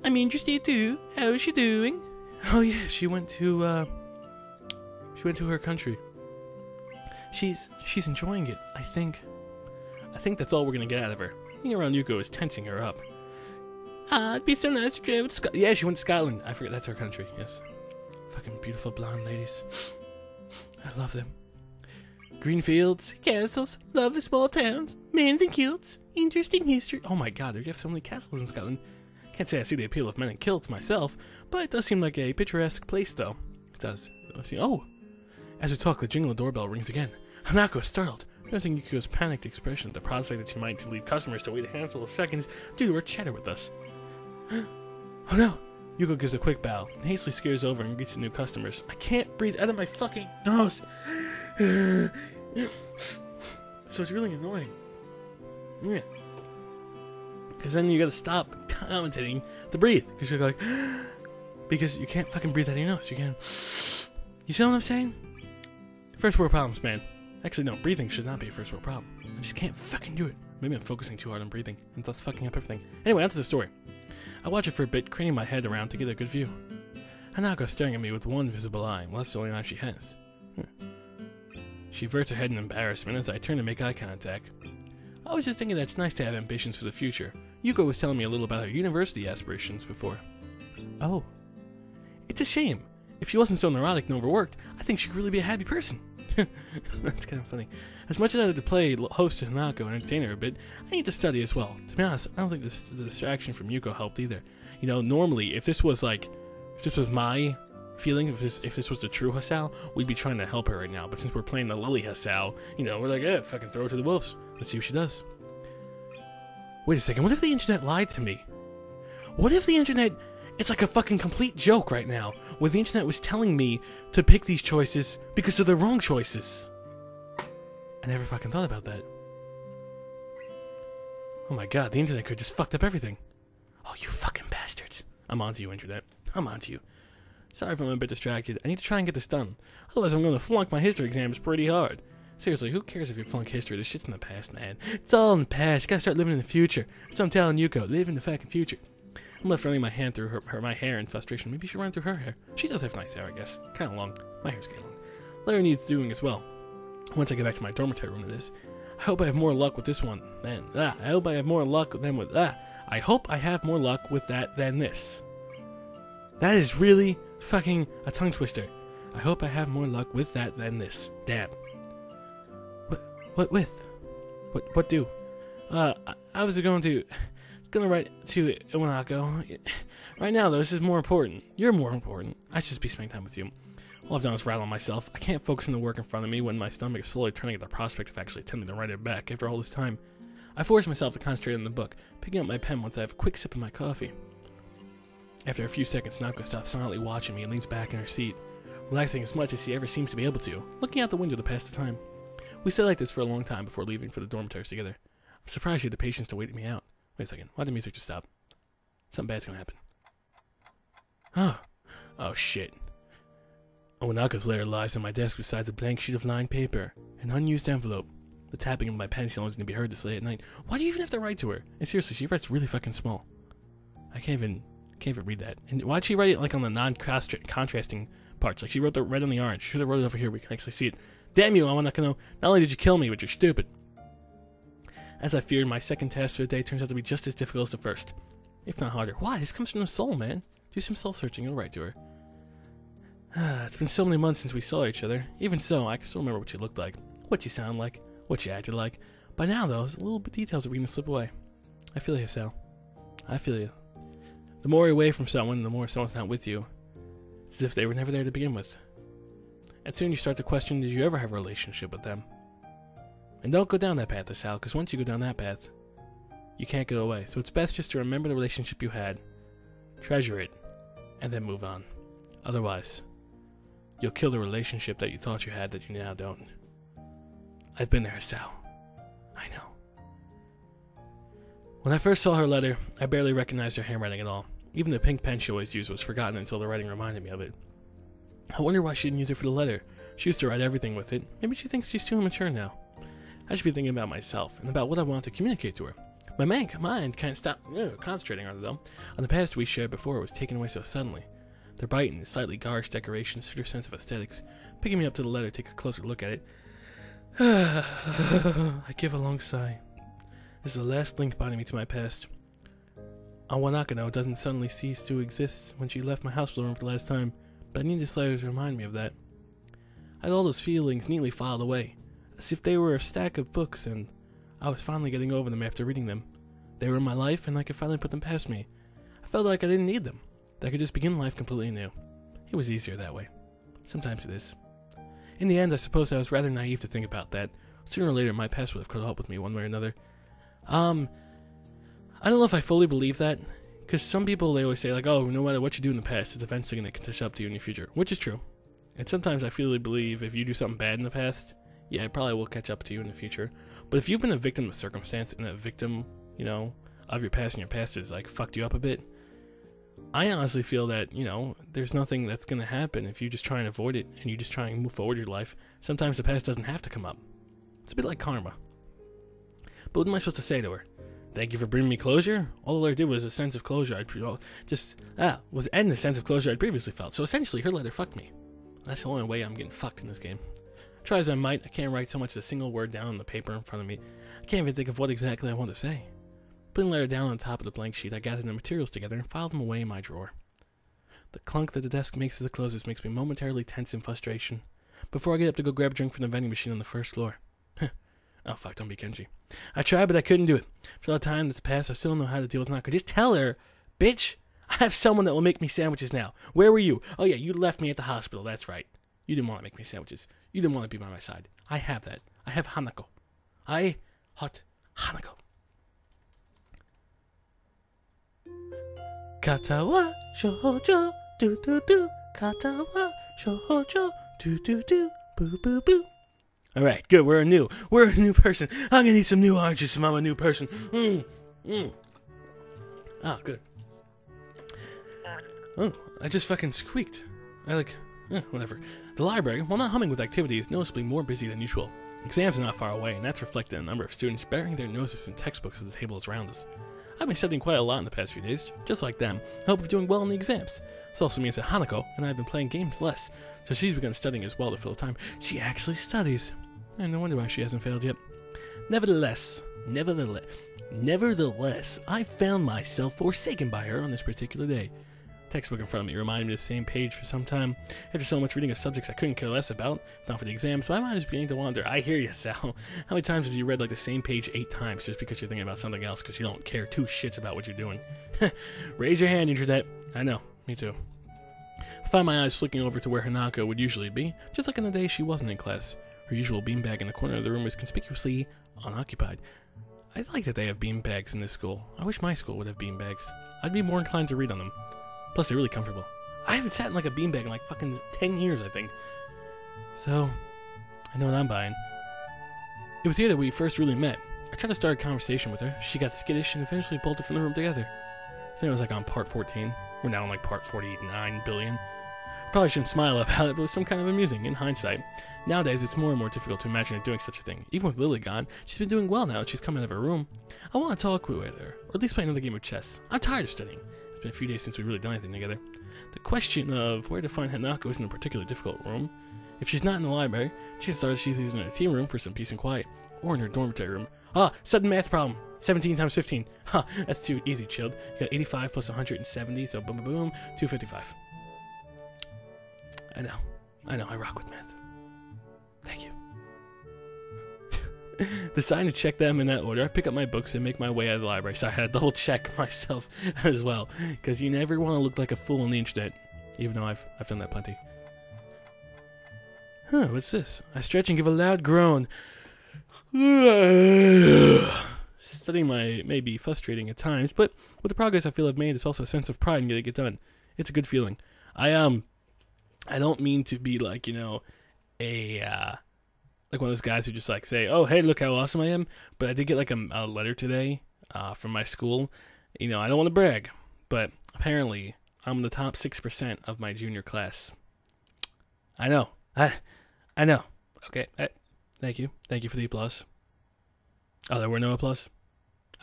I'm interested too. How's she doing? Oh yeah, she went to her country. She's enjoying it, I think. I think that's all we're gonna get out of her. Being around Yuko is tensing her up. It'd be so nice to travel to Scotland. Yeah, she went to Scotland. I forget that's her country, yes. Fucking beautiful blonde ladies. I love them. Green fields, castles, lovely small towns, men's and kilts, interesting history. Oh my god, there you have so many castles in Scotland. Can't say I see the appeal of men in kilts myself, but it does seem like a picturesque place though. It does. Oh! As we talk, the jingle doorbell rings again. Hanako is startled, noticing Yukiko's panicked expression at the prospect that she might leave customers to wait a handful of seconds due to her chatter with us. Oh no! Yuko gives a quick bow, and hastily scares over and greets the new customers. I can't breathe out of my fucking nose! So it's really annoying. Yeah. Because then you gotta stop commentating to breathe. Because you're like, because you can't fucking breathe out of your nose. You can't. You see what I'm saying? First world problems, man. Actually, no, breathing should not be a first world problem. I just can't fucking do it. Maybe I'm focusing too hard on breathing, and that's fucking up everything. Anyway, onto the story. I watch it for a bit, craning my head around to get a good view. Hanako staring at me with one visible eye. Well, that's the only eye she has. She averts her head in embarrassment as I turn to make eye contact. I was just thinking that it's nice to have ambitions for the future. Yuko was telling me a little about her university aspirations before. Oh. It's a shame. If she wasn't so neurotic and overworked, I think she could really be a happy person. That's kind of funny. As much as I like to play host to Hanako and entertain her a bit, I need to study as well. To be honest, I don't think the distraction from Yuko helped either. You know, normally, if this was my feeling, if this was the true Hisao, we'd be trying to help her right now. But since we're playing the lily Hisao, you know, we're like, eh, fucking throw her to the wolves. Let's see what she does. Wait a second, what if the internet lied to me? What if the internet... It's like a fucking complete joke right now, where the internet was telling me to pick these choices because they're the wrong choices. I never fucking thought about that. Oh my god, the internet could just fucked up everything. Oh, you fucking bastards. I'm onto you, internet. I'm onto you. Sorry if I'm a bit distracted. I need to try and get this done. Otherwise I'm going to flunk my history exams pretty hard. Seriously, who cares if you flunk history? This shit's in the past, man. It's all in the past. You gotta start living in the future. That's what I'm telling Yuko. Live in the fucking future. I'm left running my hand through my hair in frustration. Maybe you should run through her hair. She does have nice hair, I guess. Kind of long. My hair's kind of long. Larry needs doing as well. Once I get back to my dormitory room to this, I hope I have more luck with this one than I hope I have more luck than with I hope I have more luck with that than this. That is really fucking a tongue twister. I hope I have more luck with that than this. Damn. What do? I was gonna write to Iwanako. Right now, though, this is more important. You're more important. I should just be spending time with you. All I've done is rattle myself. I can't focus on the work in front of me when my stomach is slowly turning at the prospect of actually attempting to write it back after all this time. I force myself to concentrate on the book, picking up my pen once I have a quick sip of my coffee. After a few seconds, Naoko stops silently watching me and leans back in her seat, relaxing as much as she ever seems to be able to, looking out the window to pass the time. We stayed like this for a long time before leaving for the dormitories together. I'm surprised she had the patience to wait me out. Wait a second, why did the music just stop? Something bad's gonna happen. Oh shit. Owanako's letter lies on my desk beside a blank sheet of lined paper, an unused envelope. The tapping of my pencil isn't to be heard this late at night. Why do you even have to write to her? And seriously, she writes really fucking small. I can't even read that. And why'd she write it like on the non-contrasting parts? Like she wrote the red on the orange. She should have wrote it over here. We can actually see it. Damn you, Awanako. Not only did you kill me, but you're stupid. As I feared, my second task for the day turns out to be just as difficult as the first, if not harder. Why? This comes from the soul, man. Do some soul searching. You'll write to her. It's been so many months since we saw each other. Even so, I can still remember what you looked like, what you sounded like, what you acted like. By now, though, those little details are beginning to slip away. I feel you, Sal. I feel you. The more you're away from someone, the more someone's not with you. It's as if they were never there to begin with. And soon you start to question, did you ever have a relationship with them? And don't go down that path, Sal, because once you go down that path, you can't get away. So it's best just to remember the relationship you had, treasure it, and then move on. Otherwise, you'll kill the relationship that you thought you had that you now don't. I've been there, Sal. I know. When I first saw her letter, I barely recognized her handwriting at all. Even the pink pen she always used was forgotten until the writing reminded me of it. I wonder why she didn't use it for the letter. She used to write everything with it. Maybe she thinks she's too immature now. I should be thinking about myself and about what I want to communicate to her. My mind kind of stopped concentrating on it, though. On the past we shared before was taken away so suddenly. Their bright and slightly garish decorations suit her sense of aesthetics. Picking me up to the letter, take a closer look at it. I give a long sigh. This is the last link binding me to my past. Awanakano doesn't suddenly cease to exist when she left my hospital room for the last time, but I need this letter to remind me of that. I had all those feelings neatly filed away, as if they were a stack of books, and I was finally getting over them after reading them. They were in my life, and I could finally put them past me. I felt like I didn't need them, that I could just begin life completely new. It was easier that way. Sometimes it is. In the end, I suppose I was rather naive to think about that. Sooner or later, my past would have caught up with me one way or another. I don't know if I fully believe that, because some people, they always say, like, oh, no matter what you do in the past, it's eventually going to catch up to you in your future, which is true. And sometimes I fully believe if you do something bad in the past, yeah, it probably will catch up to you in the future. But if you've been a victim of circumstance and a victim, you know, of your past and your past has, like, fucked you up a bit, I honestly feel that, you know, there's nothing that's going to happen if you just try and avoid it and you just try and move forward your life. Sometimes the past doesn't have to come up. It's a bit like karma. But what am I supposed to say to her? Thank you for bringing me closure? All the letter did was a sense of closure was end the sense of closure I'd previously felt. So essentially, her letter fucked me. That's the only way I'm getting fucked in this game. Try as I might, I can't write so much as a single word down on the paper in front of me. I can't even think of what exactly I want to say. Putting the letter down on top of the blank sheet, I gathered the materials together and filed them away in my drawer. The clunk that the desk makes as it closes makes me momentarily tense in frustration. Before I get up to go grab a drink from the vending machine on the first floor. Oh fuck, don't be Kenji. I tried, but I couldn't do it. For all the time that's passed, I still don't know how to deal with Naka. Just tell her, bitch, I have someone that will make me sandwiches now. Where were you? Oh yeah, you left me at the hospital, that's right. You didn't want to make me sandwiches. You didn't want to be by my side. I have that. I have Hanako. I hot Hanako. Katawa Shoujo, do do do. Katawa Shoujo, do do do. Boo boo boo. Alright, good, we're a new person. I'm gonna need some new oranges if I'm a new person. Ah, good. Oh, I just fucking squeaked. Whatever. The library, while not humming with activity, is noticeably more busy than usual. Exams are not far away, and that's reflected in the number of students burying their noses in textbooks at the tables around us. I've been studying quite a lot in the past few days, just like them, in hope of doing well in the exams. This also means that Hanako and I have been playing games less, so she's begun studying as well to fill the time. She actually studies. And no wonder why she hasn't failed yet. Nevertheless, I found myself forsaken by her on this particular day. Textbook in front of me reminded me of the same page for some time. After so much reading of subjects I couldn't care less about, not for the exams, my mind is beginning to wander. I hear you, Sal. How many times have you read like the same page 8 times just because you're thinking about something else because you don't care 2 shits about what you're doing? Raise your hand, Internet. I know, me too. I find my eyes looking over to where Hanako would usually be, just like on the day she wasn't in class. Her usual beanbag in the corner of the room is conspicuously unoccupied. I like that they have beanbags in this school. I wish my school would have beanbags. I'd be more inclined to read on them. Plus, they're really comfortable. I haven't sat in like a beanbag in like fucking 10 years, I think. So, I know what I'm buying. It was here that we first really met. I tried to start a conversation with her. She got skittish and eventually bolted from the room together. I think it was like on part 14. We're now on like part 49 billion. Probably shouldn't smile about it, but it was some kind of amusing in hindsight. Nowadays, it's more and more difficult to imagine her doing such a thing. Even with Lily gone, she's been doing well now that she's come out of her room. I want to talk with her, or at least play another game of chess. I'm tired of studying. It's been a few days since we've really done anything together. The question of where to find Hanako isn't a particularly difficult room. If she's not in the library, chances are she's either in a team room for some peace and quiet, or in her dormitory room. Ah, sudden math problem. 17 times 15. Ha, that's too easy, chilled. You got 85 plus 170, so boom, boom, boom, 255. I know, I rock with math. Thank you. Deciding to check them in that order, I pick up my books and make my way out of the library. So I had to double check myself as well, because you never want to look like a fool on the internet, even though I've done that plenty. Huh, what's this? I stretch and give a loud groan. Studying may be frustrating at times, but with the progress I feel I've made, it's also a sense of pride in getting it done. It's a good feeling. I don't mean to be like, you know, like one of those guys who just like say, oh, hey, look how awesome I am. But I did get like a letter today from my school. You know, I don't want to brag, but apparently I'm in the top 6% of my junior class. I know. I know. Okay. Thank you. Thank you for the applause. Oh, there were no applause?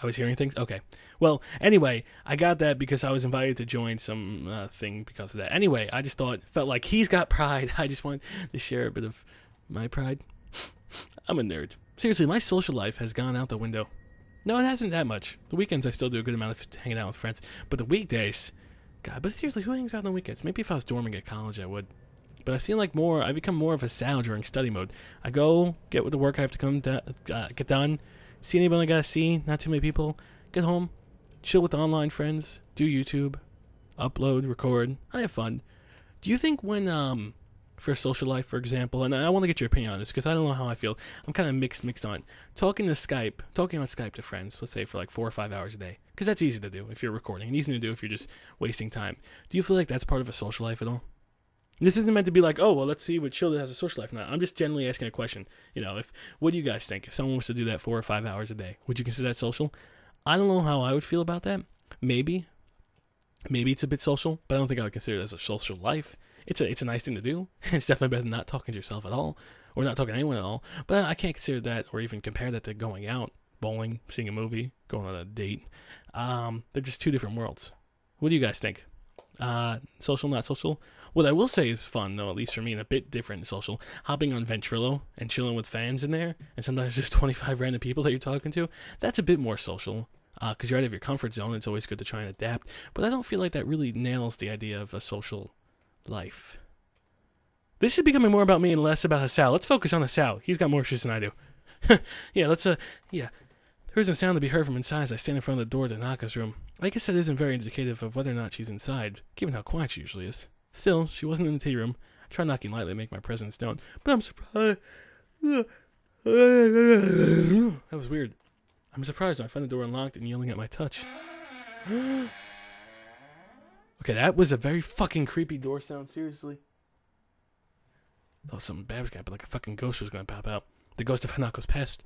I was hearing things? Okay. Well, anyway, I got that because I was invited to join some thing because of that. Anyway, I just felt like he's got pride. I just want to share a bit of my pride. I'm a nerd. Seriously, my social life has gone out the window. No, it hasn't that much. The weekends I still do a good amount of hanging out with friends. But the weekdays, God, but seriously, who hangs out on the weekends? Maybe if I was dorming at college, I would. But I've seen I become more of a sow during study mode. I go, get with the work I have to get done, see anybody I gotta see, not too many people, get home, chill with online friends, do YouTube, upload, record, I have fun. Do you think when, for social life, for example, and I want to get your opinion on this because I don't know how I feel, I'm kind of mixed on, talking on Skype to friends, let's say for like 4 or 5 hours a day, because that's easy to do if you're recording, and easy to do if you're just wasting time. Do you feel like that's part of a social life at all? This isn't meant to be like, oh, well, let's see what Childa has a social life now. I'm just generally asking a question. You know, what do you guys think? If someone was to do that 4 or 5 hours a day, would you consider that social? I don't know how I would feel about that. Maybe it's a bit social, but I don't think I would consider it as a social life. It's a nice thing to do. It's definitely better than not talking to yourself at all, or not talking to anyone at all. But I can't consider that or even compare that to going out, bowling, seeing a movie, going on a date. They're just two different worlds. What do you guys think? Social, not social? What I will say is fun, though, at least for me, and a bit different social. Hopping on Ventrilo and chilling with fans in there, and sometimes just 25 random people that you're talking to. That's a bit more social, because you're out of your comfort zone. It's always good to try and adapt. But I don't feel like that really nails the idea of a social life. This is becoming more about me and less about Hisao. Let's focus on Hisao. He's got more issues than I do. Yeah, there isn't a sound to be heard from inside as I stand in front of the door to Naka's room. I guess that isn't very indicative of whether or not she's inside, given how quiet she usually is. Still, she wasn't in the tea room. I try knocking lightly to make my presence known, but I'm surprised. That was weird. I'm surprised when I find the door unlocked and yelling at my touch. Okay, that was a very fucking creepy door sound, seriously. Thought something bad was gonna happen, like a fucking ghost was gonna pop out. The ghost of Hanako's past.